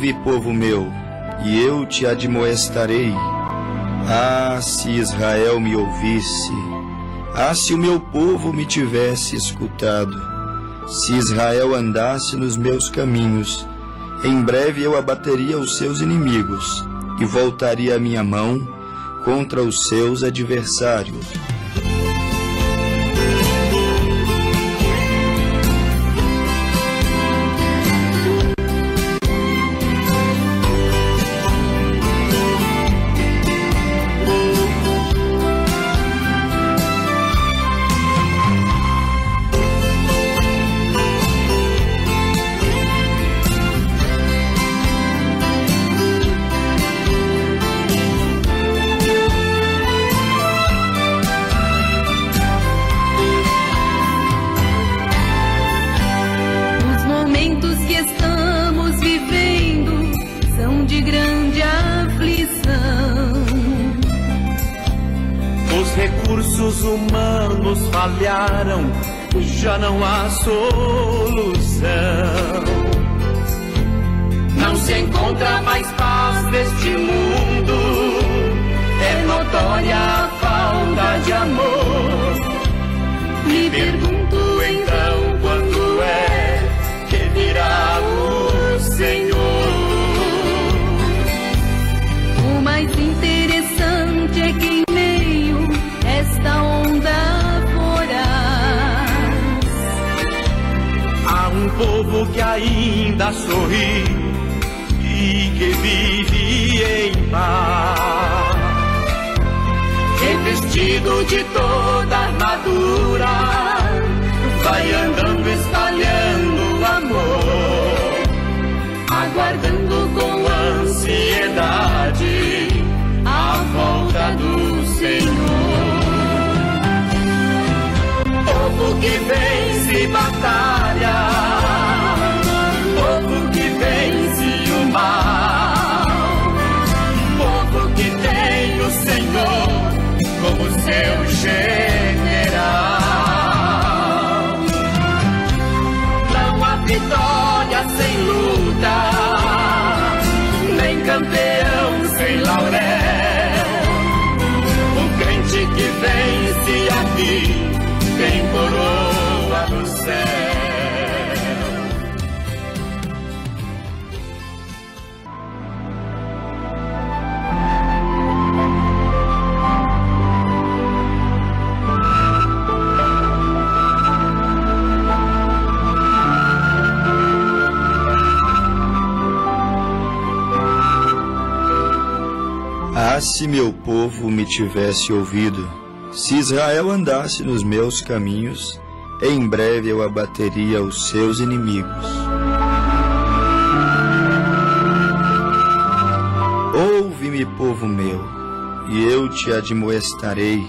Ouve, povo meu, e eu te admoestarei. Ah, se Israel me ouvisse! Ah, se o meu povo me tivesse escutado! Se Israel andasse nos meus caminhos, em breve eu abateria os seus inimigos e voltaria a minha mão contra os seus adversários. Recursos humanos falharam, já não há solução. Não se encontra mais paz neste mundo, é notória a falta de amor. Me pergunto então quando é que virá o Senhor. O mais interessante é que esta onda voraz há um povo que ainda sorri e que vive em paz, revestido de toda armadura, vai andando espalhando amor, aguardando com ansiedade a volta do Senhor. Povo que vence batalha, povo que vence o mal, povo que tem o Senhor como seu general. Não há vitória sem luta, nem campeão sem laurel. O crente que vence aqui tem coroa no céu. Ah, se meu povo me tivesse ouvido! Se Israel andasse nos meus caminhos, em breve eu abateria os seus inimigos. Ouve-me, povo meu, e eu te admoestarei.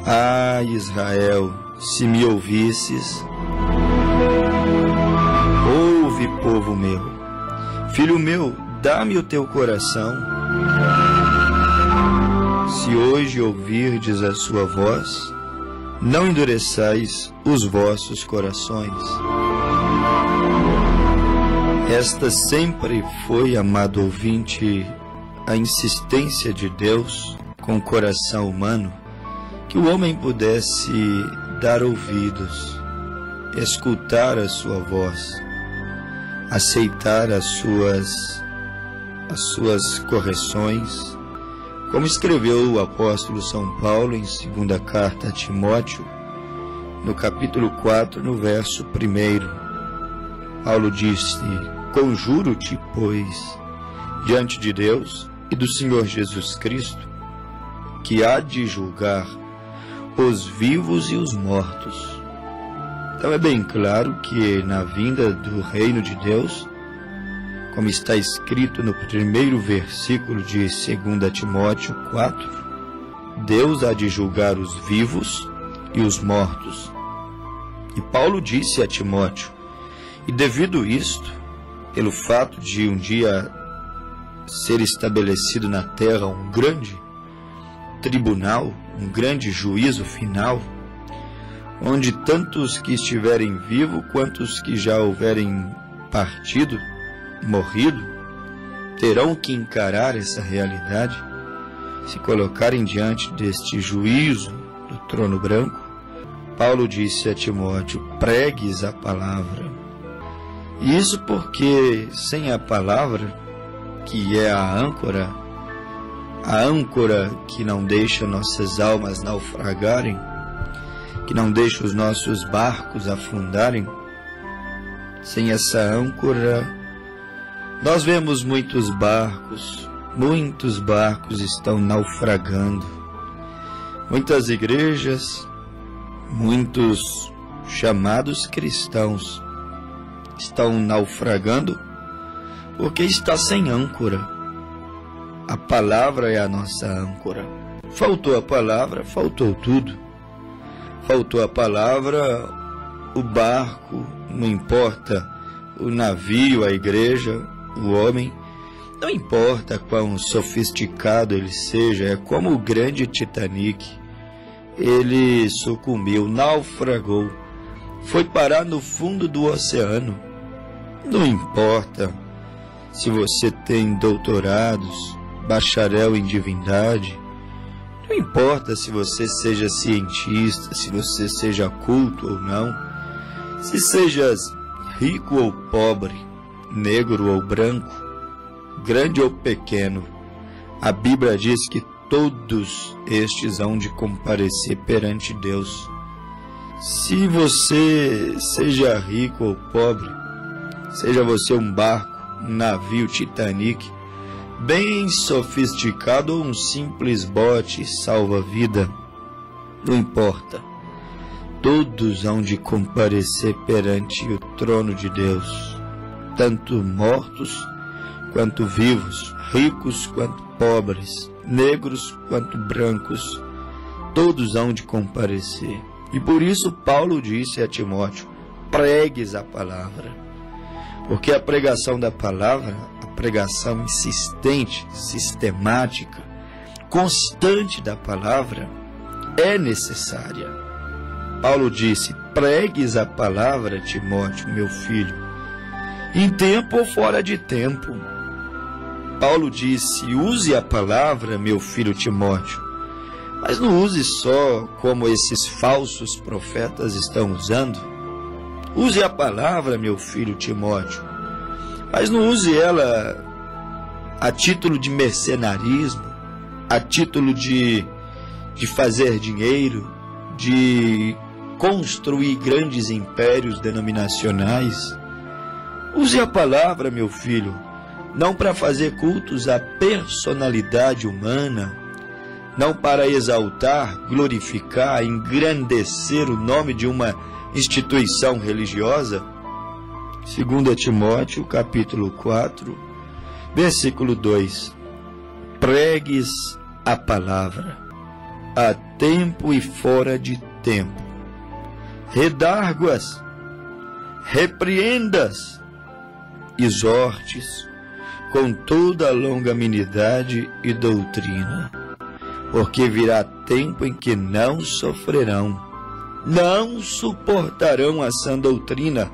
Ah, Israel, se me ouvisses! Ouve, povo meu. Filho meu, dá-me o teu coração. Se hoje ouvirdes a sua voz, não endureçais os vossos corações. Esta sempre foi, amado ouvinte, a insistência de Deus com o coração humano, que o homem pudesse dar ouvidos, escutar a sua voz, aceitar as suas correções, como escreveu o apóstolo São Paulo em 2ª carta a Timóteo, no capítulo 4, no verso 1. Paulo disse: Conjuro-te, pois, diante de Deus e do Senhor Jesus Cristo, que há de julgar os vivos e os mortos. Então é bem claro que na vinda do reino de Deus, como está escrito no primeiro versículo de 2 Timóteo 4, Deus há de julgar os vivos e os mortos. E Paulo disse a Timóteo, e devido isto, pelo fato de um dia ser estabelecido na terra um grande tribunal, um grande juízo final, onde tantos que estiverem vivos quanto os que já houverem partido, morrido, terão que encarar essa realidade, se colocarem diante deste juízo do trono branco, Paulo disse a Timóteo: pregues a palavra. Isso porque sem a palavra, que é a âncora que não deixa nossas almas naufragarem, que não deixa os nossos barcos afundarem, sem essa âncora, nós vemos muitos barcos estão naufragando. Muitas igrejas, muitos chamados cristãos estão naufragando porque está sem âncora. A palavra é a nossa âncora. Faltou a palavra, faltou tudo. Faltou a palavra, o barco, não importa o navio, a igreja, o homem, não importa quão sofisticado ele seja, é como o grande Titanic. Ele sucumbiu, naufragou, foi parar no fundo do oceano. Não importa se você tem doutorados, bacharel em divindade, não importa se você seja cientista, se você seja culto ou não, se sejas rico ou pobre, negro ou branco, grande ou pequeno, a Bíblia diz que todos estes hão de comparecer perante Deus. Se você seja rico ou pobre, seja você um barco, um navio Titanic, bem sofisticado ou um simples bote salva-vida, não importa. Todos hão de comparecer perante o trono de Deus, tanto mortos quanto vivos, ricos quanto pobres, negros quanto brancos, todos hão de comparecer. E por isso Paulo disse a Timóteo: pregues a palavra, porque a pregação da palavra, a pregação insistente, sistemática, constante da palavra, é necessária. Paulo disse: pregues a palavra, Timóteo, meu filho, em tempo ou fora de tempo. Paulo disse: use a palavra, meu filho Timóteo, mas não use só como esses falsos profetas estão usando. Use a palavra, meu filho Timóteo, mas não use ela a título de mercenarismo, a título de fazer dinheiro, de construir grandes impérios denominacionais. Use a palavra, meu filho, não para fazer cultos à personalidade humana, não para exaltar, glorificar, engrandecer o nome de uma instituição religiosa. 2 Timóteo, capítulo 4, versículo 2. Pregues a palavra, a tempo e fora de tempo. Redargue-as, repreendas, exortes, com toda a longanimidade e doutrina, porque virá tempo em que não sofrerão, não suportarão a sã doutrina,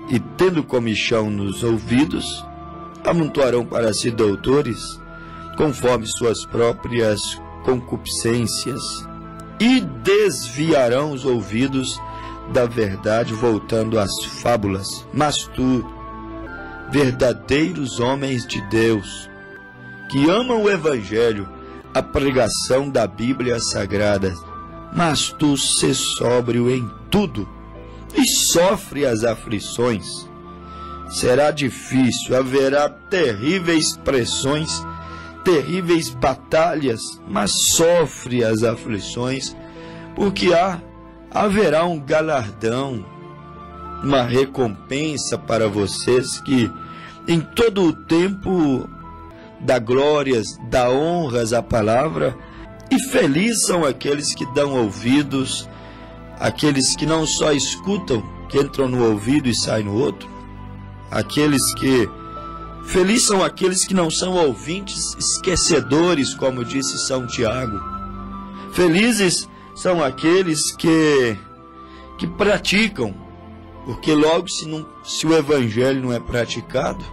e tendo comichão nos ouvidos, amontoarão para si doutores, conforme suas próprias concupiscências, e desviarão os ouvidos da verdade, voltando às fábulas. Mas tu, verdadeiros homens de Deus, que amam o Evangelho, a pregação da Bíblia Sagrada, mas tu sê sóbrio em tudo e sofre as aflições. Será difícil, haverá terríveis pressões, terríveis batalhas, mas sofre as aflições, porque haverá um galardão, uma recompensa para vocês que em todo o tempo dá glórias, dá honras à palavra, e felizes são aqueles que dão ouvidos, aqueles que não só escutam, que entram no ouvido e saem no outro, felizes são aqueles que não são ouvintes esquecedores, como disse São Tiago. Felizes são aqueles que praticam, porque logo se o Evangelho não é praticado,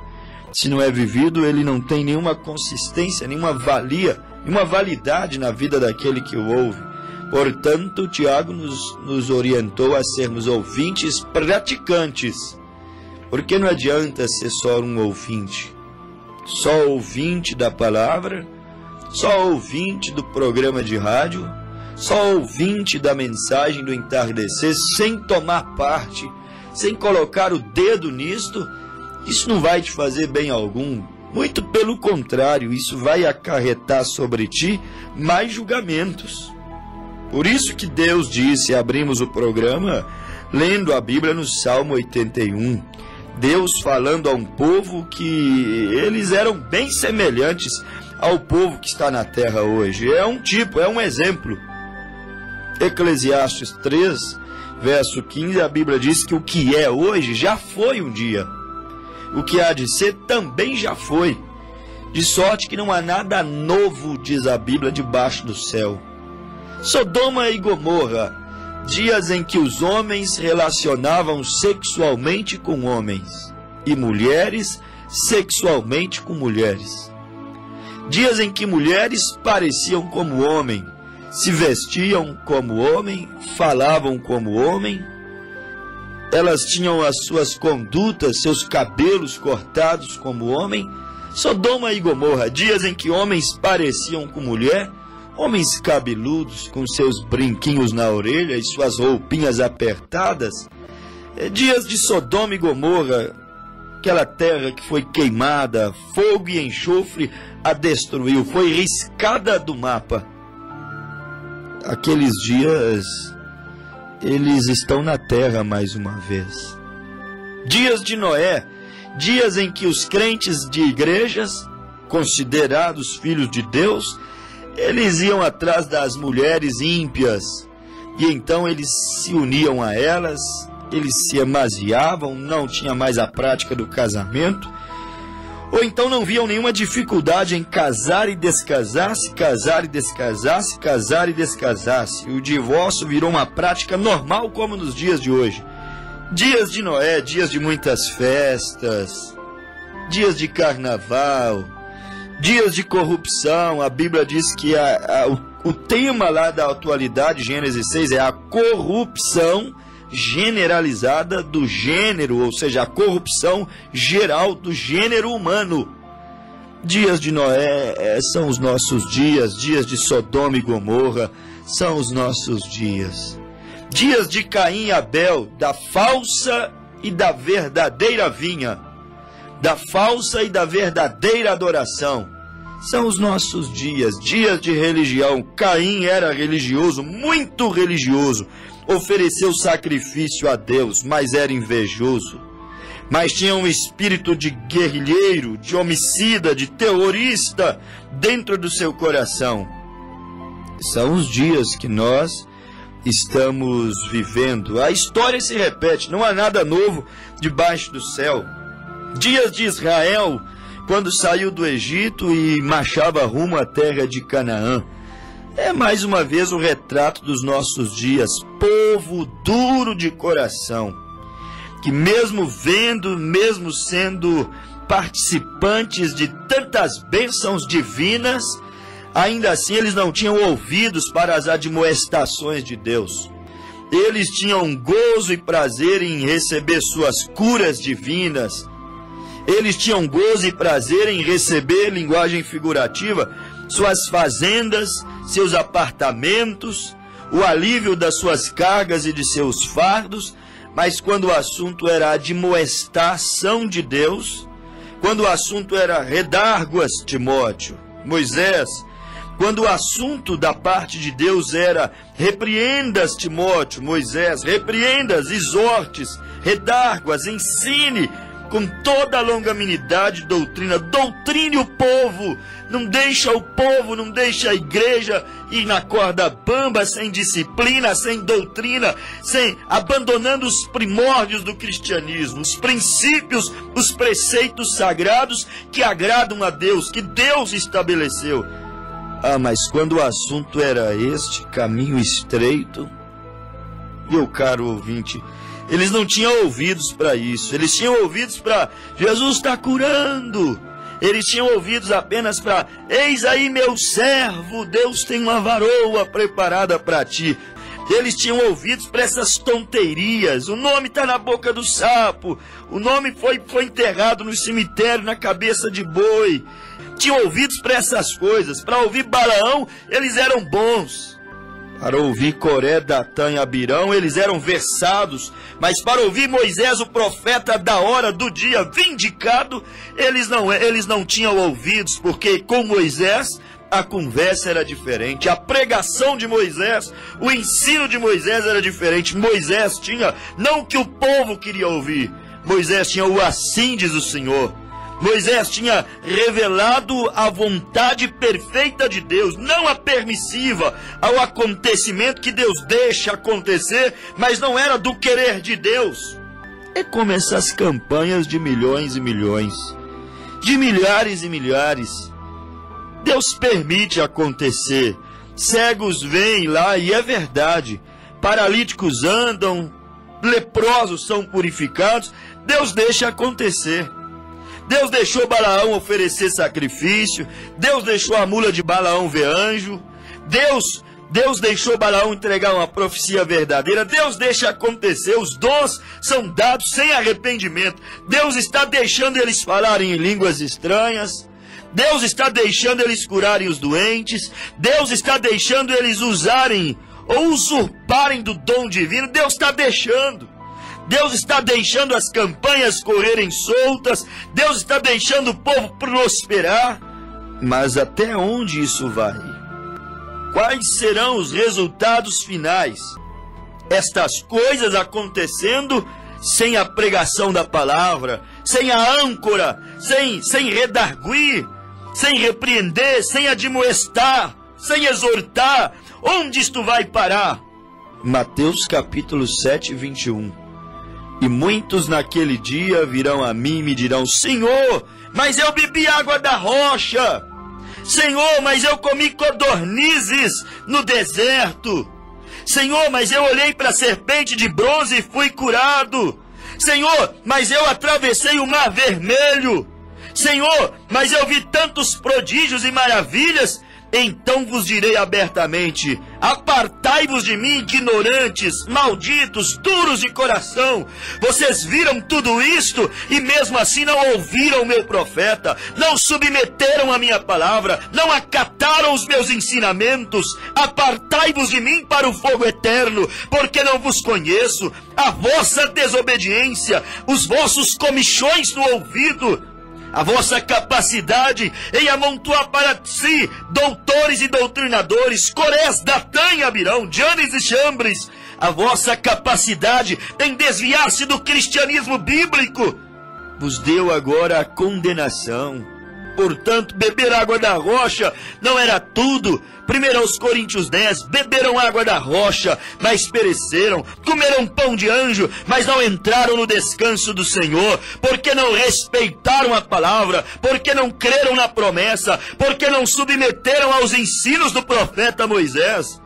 Se não é vivido, ele não tem nenhuma consistência, nenhuma valia, nenhuma validade na vida daquele que o ouve. Portanto, Tiago nos orientou a sermos ouvintes praticantes, porque não adianta ser só um ouvinte. Só ouvinte da palavra, só ouvinte do programa de rádio, só ouvinte da mensagem do entardecer, sem tomar parte, sem colocar o dedo nisto, isso não vai te fazer bem algum. Muito pelo contrário, isso vai acarretar sobre ti mais julgamentos. Por isso que Deus disse, abrimos o programa lendo a Bíblia no Salmo 81. Deus falando a um povo que eles eram bem semelhantes ao povo que está na terra hoje. É um tipo, é um exemplo. Eclesiastes 3, verso 15, a Bíblia diz que o que é hoje já foi um dia. O que há de ser também já foi. De sorte que não há nada novo, diz a Bíblia, debaixo do céu. Sodoma e Gomorra, dias em que os homens relacionavam sexualmente com homens e mulheres sexualmente com mulheres. Dias em que mulheres pareciam como homem, se vestiam como homem, falavam como homem. Elas tinham as suas condutas, seus cabelos cortados como homem. Sodoma e Gomorra, dias em que homens pareciam com mulher, homens cabeludos com seus brinquinhos na orelha e suas roupinhas apertadas. Dias de Sodoma e Gomorra, aquela terra que foi queimada, fogo e enxofre a destruiu, foi riscada do mapa. Aqueles dias, eles estão na terra mais uma vez. Dias de Noé, dias em que os crentes de igrejas, considerados filhos de Deus, eles iam atrás das mulheres ímpias, e então eles se uniam a elas, eles se amaziavam, não tinha mais a prática do casamento, ou então não viam nenhuma dificuldade em casar e descasar-se, casar e descasar-se, casar e descasar-se. O divórcio virou uma prática normal como nos dias de hoje. Dias de Noé, dias de muitas festas, dias de carnaval, dias de corrupção. A Bíblia diz que o tema lá da atualidade, Gênesis 6, é a corrupção generalizada do gênero, ou seja, a corrupção geral do gênero humano. Dias de Noé são os nossos dias, dias de Sodoma e Gomorra são os nossos dias. Dias de Caim e Abel, da falsa e da verdadeira vinha, da falsa e da verdadeira adoração, são os nossos dias, dias de religião. Caim era religioso, muito religioso, ofereceu sacrifício a Deus, mas era invejoso, mas tinha um espírito de guerrilheiro, de homicida, de terrorista dentro do seu coração. São os dias que nós estamos vivendo. A história se repete, não há nada novo debaixo do céu. Dias de Israel, quando saiu do Egito e marchava rumo à terra de Canaã. É mais uma vez o retrato dos nossos dias. Povo duro de coração, que mesmo vendo, mesmo sendo participantes de tantas bênçãos divinas, ainda assim eles não tinham ouvidos para as admoestações de Deus. Eles tinham gozo e prazer em receber suas curas divinas. Eles tinham gozo e prazer em receber, linguagem figurativa, suas fazendas, seus apartamentos, o alívio das suas cargas e de seus fardos, mas quando o assunto era a admoestação de Deus, quando o assunto era redárguas, Timóteo, Moisés, quando o assunto da parte de Deus era repreendas, Timóteo, Moisés, repreendas, exortes, redárguas, ensine com toda a longanimidade doutrina, doutrine o povo, não deixa a igreja ir na corda bamba, sem disciplina, sem doutrina, abandonando os primórdios do cristianismo, os princípios, os preceitos sagrados que agradam a Deus, que Deus estabeleceu. Mas quando o assunto era este, caminho estreito, meu caro ouvinte, Eles não tinham ouvidos para isso. Eles tinham ouvidos para Jesus está curando. Eles tinham ouvidos apenas para eis aí meu servo, Deus tem uma varoa preparada para ti. Eles tinham ouvidos para essas tonterias. O nome está na boca do sapo. O nome foi enterrado no cemitério na cabeça de boi. Tinham ouvidos para essas coisas. Para ouvir Balaão, eles eram bons. Para ouvir Coré, Datã e Abirão, eles eram versados. Mas para ouvir Moisés, o profeta da hora do dia vindicado, eles não tinham ouvidos, porque com Moisés a conversa era diferente, a pregação de Moisés, o ensino de Moisés era diferente. Moisés tinha não o que o povo queria ouvir, Moisés tinha o assim diz o Senhor. Moisés tinha revelado a vontade perfeita de Deus, não a permissiva, ao acontecimento que Deus deixa acontecer, mas não era do querer de Deus. É como essas campanhas de milhões e milhões, de milhares e milhares. Deus permite acontecer, cegos veem lá e é verdade, paralíticos andam, leprosos são purificados, Deus deixa acontecer. Deus deixou Balaão oferecer sacrifício, Deus deixou a mula de Balaão ver anjo, Deus deixou Balaão entregar uma profecia verdadeira, Deus deixa acontecer, os dons são dados sem arrependimento, Deus está deixando eles falarem em línguas estranhas, Deus está deixando eles curarem os doentes, Deus está deixando eles usarem ou usurparem do dom divino, Deus está deixando. Deus está deixando as campanhas correrem soltas, Deus está deixando o povo prosperar. Mas até onde isso vai? Quais serão os resultados finais? Estas coisas acontecendo sem a pregação da palavra, sem a âncora, sem redarguir, sem repreender, sem admoestar, sem exortar. Onde isto vai parar? Mateus capítulo 7, 21. E muitos naquele dia virão a mim e me dirão: Senhor, mas eu bebi água da rocha. Senhor, mas eu comi codornizes no deserto. Senhor, mas eu olhei para a serpente de bronze e fui curado. Senhor, mas eu atravessei o mar vermelho. Senhor, mas eu vi tantos prodígios e maravilhas. Então vos direi abertamente: apartai-vos de mim, ignorantes, malditos, duros de coração. Vocês viram tudo isto e mesmo assim não ouviram o meu profeta, não submeteram a minha palavra, não acataram os meus ensinamentos. Apartai-vos de mim para o fogo eterno, porque não vos conheço. A vossa desobediência, os vossos comichões no ouvido, a vossa capacidade em amontoar para si doutores e doutrinadores, Corés, Datã e Abirão, Janes e Chambres, a vossa capacidade em desviar-se do cristianismo bíblico, vos deu agora a condenação. Portanto, beber água da rocha não era tudo. 1 Coríntios 10, beberam água da rocha, mas pereceram. Comeram pão de anjo, mas não entraram no descanso do Senhor, porque não respeitaram a palavra, porque não creram na promessa, porque não submeteram aos ensinos do profeta Moisés.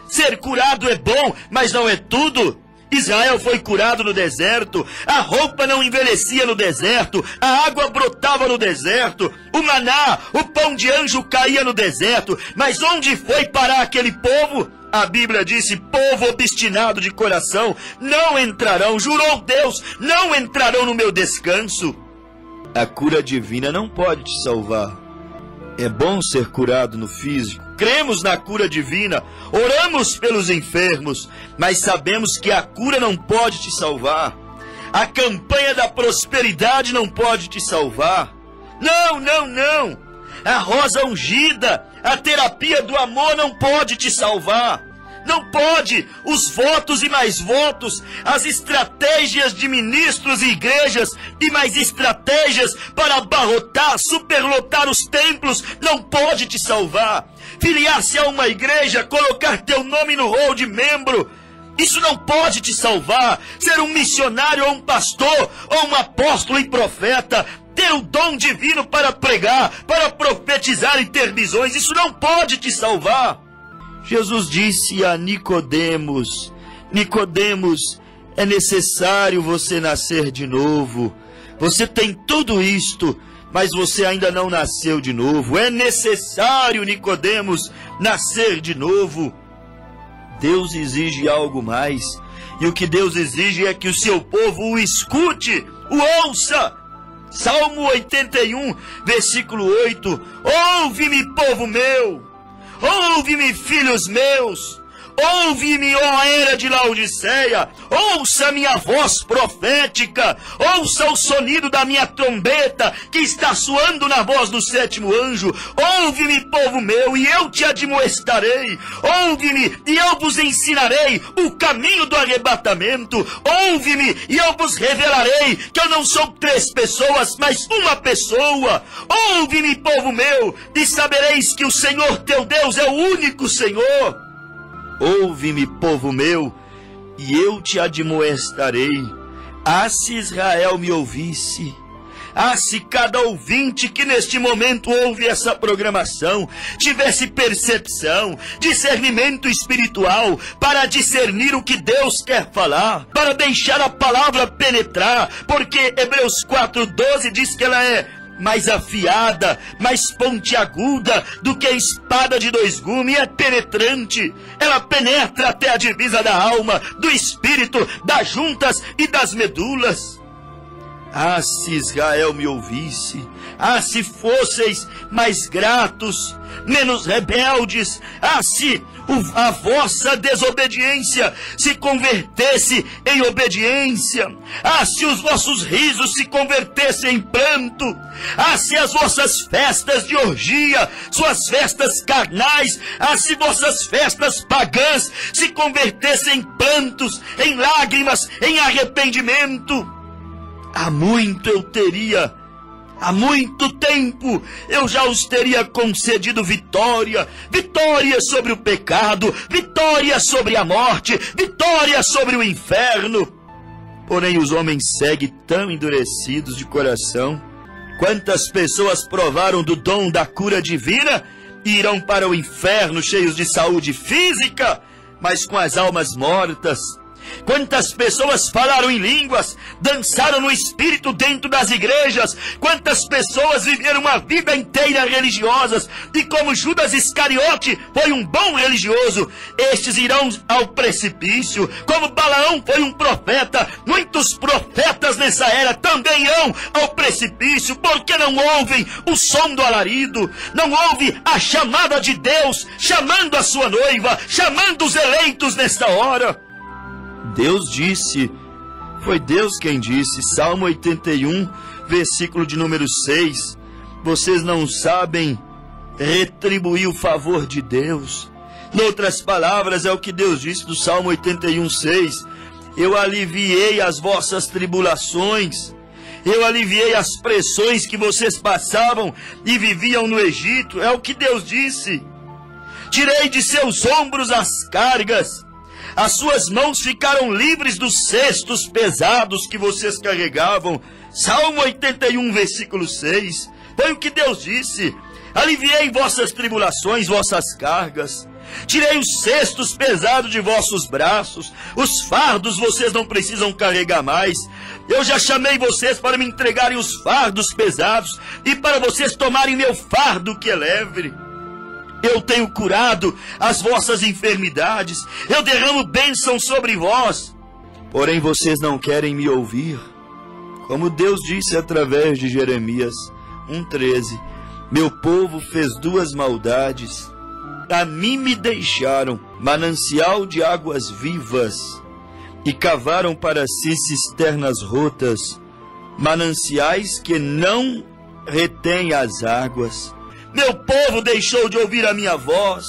Ser curado é bom, mas não é tudo. Israel foi curado no deserto, a roupa não envelhecia no deserto, a água brotava no deserto, o maná, o pão de anjo caía no deserto, mas onde foi parar aquele povo? A Bíblia disse: povo obstinado de coração, não entrarão, jurou Deus, não entrarão no meu descanso. A cura divina não pode te salvar. É bom ser curado no físico, cremos na cura divina, oramos pelos enfermos, mas sabemos que a cura não pode te salvar. A campanha da prosperidade não pode te salvar. Não, não, não. A rosa ungida, a terapia do amor não pode te salvar. Não pode. Os votos e mais votos, as estratégias de ministros e igrejas e mais estratégias para abarrotar, superlotar os templos, não pode te salvar. Filiar-se a uma igreja, colocar teu nome no rol de membro, isso não pode te salvar. Ser um missionário ou um pastor ou um apóstolo e profeta, ter o dom divino para pregar, para profetizar e ter visões, isso não pode te salvar. Jesus disse a Nicodemos: Nicodemos, É necessário você nascer de novo. Você tem tudo isto, mas você ainda não nasceu de novo. É necessário, Nicodemos, nascer de novo. Deus exige algo mais. E o que Deus exige é que o seu povo o escute, o ouça. Salmo 81, versículo 8. Ouve-me, povo meu. Ouve-me, filhos meus. Ouve-me, ó era de Laodiceia, ouça a minha voz profética, ouça o sonido da minha trombeta, que está soando na voz do sétimo anjo. Ouve-me, povo meu, e eu te admoestarei. Ouve-me, e eu vos ensinarei o caminho do arrebatamento. Ouve-me, e eu vos revelarei que eu não sou 3 pessoas, mas uma pessoa. Ouve-me, povo meu, e sabereis que o Senhor teu Deus é o único Senhor. Ouve-me, povo meu, e eu te admoestarei. Ah, se Israel me ouvisse! Ah, se cada ouvinte que neste momento ouve essa programação tivesse percepção, discernimento espiritual para discernir o que Deus quer falar, para deixar a palavra penetrar, porque Hebreus 4:12 diz que ela é mais afiada, mais pontiaguda do que a espada de 2 gumes, é penetrante. Ela penetra até a divisa da alma, do espírito, das juntas e das medulas. Ah, se Israel me ouvisse! Ah, se fosseis mais gratos, menos rebeldes! Ah, se a vossa desobediência se convertesse em obediência! Ah, se os vossos risos se convertessem em pranto! Ah, se as vossas festas de orgia, suas festas carnais, ah, se vossas festas pagãs se convertessem em prantos, em lágrimas, em arrependimento! Há muito eu teria, há muito tempo, eu já os teria concedido vitória, vitória sobre o pecado, vitória sobre a morte, vitória sobre o inferno. Porém os homens seguem tão endurecidos de coração. Quantas pessoas provaram do dom da cura divina e irão para o inferno cheios de saúde física, mas com as almas mortas? Quantas pessoas falaram em línguas, dançaram no espírito dentro das igrejas? Quantas pessoas viveram uma vida inteira religiosas e como Judas Iscariote foi um bom religioso, estes irão ao precipício. Como Balaão foi um profeta, muitos profetas nessa era também irão ao precipício, porque não ouvem o som do alarido, não ouvem a chamada de Deus, chamando a sua noiva, chamando os eleitos nesta hora. Deus disse, foi Deus quem disse, Salmo 81, versículo de número 6, vocês não sabem retribuir o favor de Deus. Noutras palavras, é o que Deus disse do Salmo 81, 6, eu aliviei as vossas tribulações, eu aliviei as pressões que vocês passavam e viviam no Egito, é o que Deus disse. Tirei de seus ombros as cargas, as suas mãos ficaram livres dos cestos pesados que vocês carregavam. Salmo 81, versículo 6. Foi o que Deus disse. Aliviei vossas tribulações, vossas cargas. Tirei os cestos pesados de vossos braços. Os fardos vocês não precisam carregar mais. Eu já chamei vocês para me entregarem os fardos pesados e para vocês tomarem meu fardo que é leve. Eu tenho curado as vossas enfermidades, eu derramo bênção sobre vós. Porém vocês não querem me ouvir. Como Deus disse através de Jeremias 1,13, meu povo fez 2 maldades. A mim me deixaram manancial de águas vivas e cavaram para si cisternas rotas, mananciais que não retêm as águas. Meu povo deixou de ouvir a minha voz.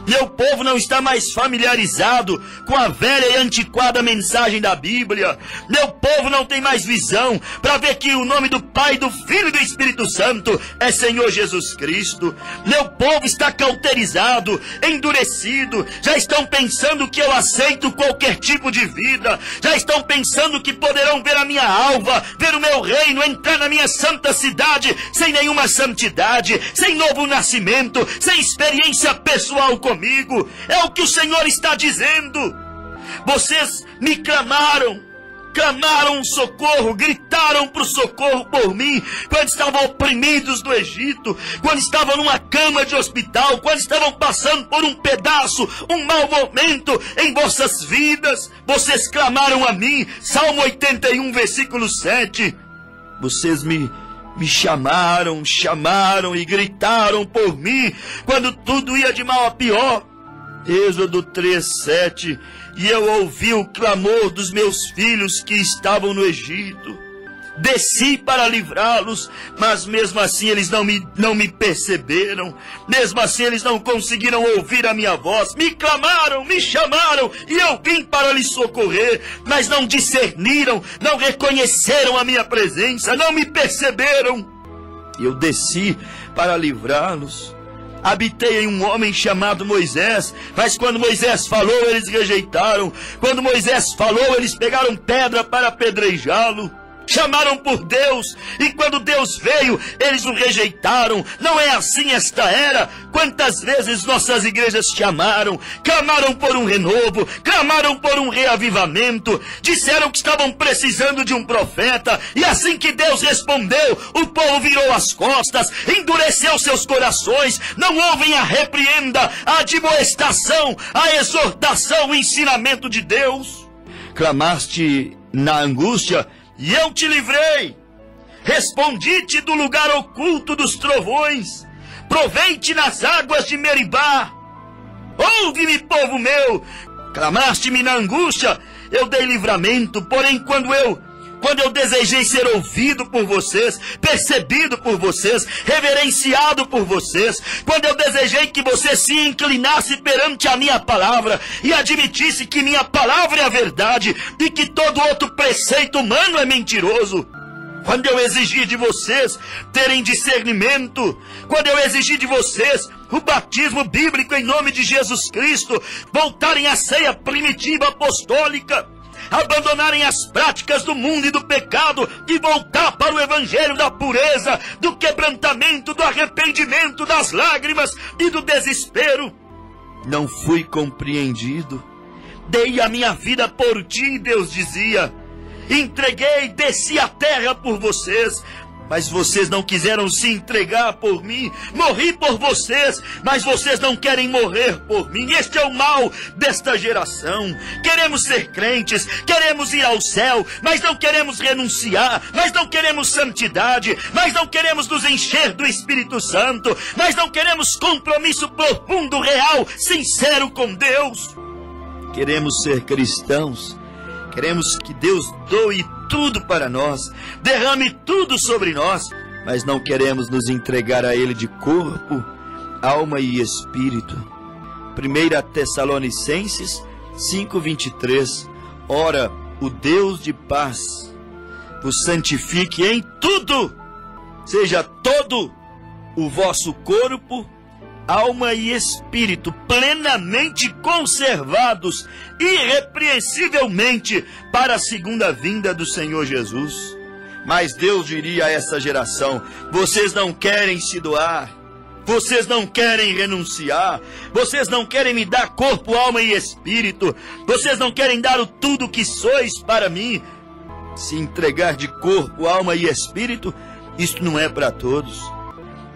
Meu povo não está mais familiarizado com a velha e antiquada mensagem da Bíblia. Meu povo não tem mais visão para ver que o nome do Pai, do Filho e do Espírito Santo é Senhor Jesus Cristo. Meu povo está cauterizado, endurecido. Já estão pensando que eu aceito qualquer tipo de vida. Já estão pensando que poderão ver a minha alva, ver o meu reino, entrar na minha santa cidade sem nenhuma santidade, sem novo nascimento, sem experiência pessoal comigo. É o que o Senhor está dizendo. Vocês me clamaram socorro, gritaram para o socorro por mim, quando estavam oprimidos do Egito, quando estavam numa cama de hospital, quando estavam passando por um pedaço, um mau momento em vossas vidas. Vocês clamaram a mim. Salmo 81, versículo 7. Vocês me chamaram e gritaram por mim, quando tudo ia de mal a pior. Êxodo 3:7. E eu ouvi o clamor dos meus filhos que estavam no Egito. Desci para livrá-los, mas mesmo assim eles não me perceberam. Mesmo assim eles não conseguiram ouvir a minha voz. Me clamaram, me chamaram, e eu vim para lhes socorrer. Mas não discerniram, não reconheceram a minha presença, não me perceberam. Eu desci para livrá-los. Habitei em um homem chamado Moisés, mas quando Moisés falou, eles rejeitaram. Quando Moisés falou, eles pegaram pedra para apedrejá-lo. Chamaram por Deus, e quando Deus veio, eles o rejeitaram. Não é assim esta era? Quantas vezes nossas igrejas chamaram, clamaram por um renovo, clamaram por um reavivamento, disseram que estavam precisando de um profeta, e assim que Deus respondeu, o povo virou as costas, endureceu seus corações, não ouvem a repreenda, a admoestação, a exortação, o ensinamento de Deus. Clamaste na angústia, e eu te livrei. Respondi-te do lugar oculto dos trovões. Provei-te nas águas de Meribá. Ouve-me, povo meu. Clamaste-me na angústia, eu dei livramento. Porém, quando eu desejei ser ouvido por vocês, percebido por vocês, reverenciado por vocês, quando eu desejei que você se inclinasse perante a minha palavra e admitisse que minha palavra é a verdade e que todo outro preceito humano é mentiroso, quando eu exigi de vocês terem discernimento, quando eu exigi de vocês o batismo bíblico em nome de Jesus Cristo, voltarem à ceia primitiva apostólica, abandonarem as práticas do mundo e do pecado e voltar para o evangelho da pureza, do quebrantamento, do arrependimento, das lágrimas e do desespero. Não fui compreendido. Dei a minha vida por ti, Deus dizia. Entreguei, desci a terra por vocês, mas vocês não quiseram se entregar por mim. Morri por vocês, mas vocês não querem morrer por mim. Este é o mal desta geração. Queremos ser crentes, queremos ir ao céu, mas não queremos renunciar, mas não queremos santidade, mas não queremos nos encher do Espírito Santo, mas não queremos compromisso profundo, real, sincero com Deus. Queremos ser cristãos. Queremos que Deus doe tudo para nós, derrame tudo sobre nós, mas não queremos nos entregar a Ele de corpo, alma e espírito. 1 Tessalonicenses 5:23. Ora, o Deus de paz vos santifique em tudo, seja todo o vosso corpo, alma e espírito plenamente conservados irrepreensivelmente para a segunda vinda do Senhor Jesus. Mas Deus diria a essa geração: vocês não querem se doar, vocês não querem renunciar, vocês não querem me dar corpo, alma e espírito, vocês não querem dar o tudo que sois para mim. Se entregar de corpo, alma e espírito, isto não é para todos.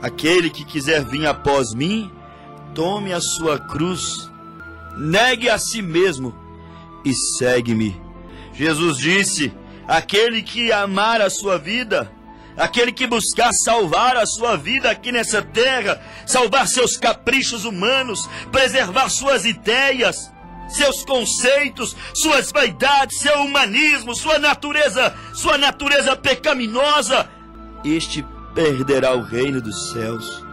Aquele que quiser vir após mim, tome a sua cruz, negue a si mesmo e segue-me. Jesus disse: aquele que amar a sua vida, aquele que buscar salvar a sua vida aqui nessa terra, salvar seus caprichos humanos, preservar suas ideias, seus conceitos, suas vaidades, seu humanismo, sua natureza pecaminosa, este perderá o reino dos céus.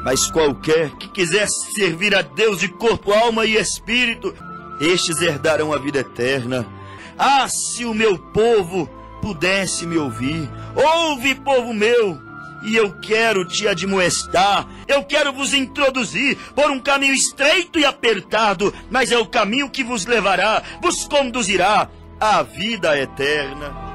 Mas qualquer que quiser servir a Deus de corpo, alma e espírito, estes herdarão a vida eterna. Ah, se o meu povo pudesse me ouvir! Ouve, povo meu! E eu quero te admoestar, eu quero vos introduzir por um caminho estreito e apertado, mas é o caminho que vos levará, vos conduzirá à vida eterna.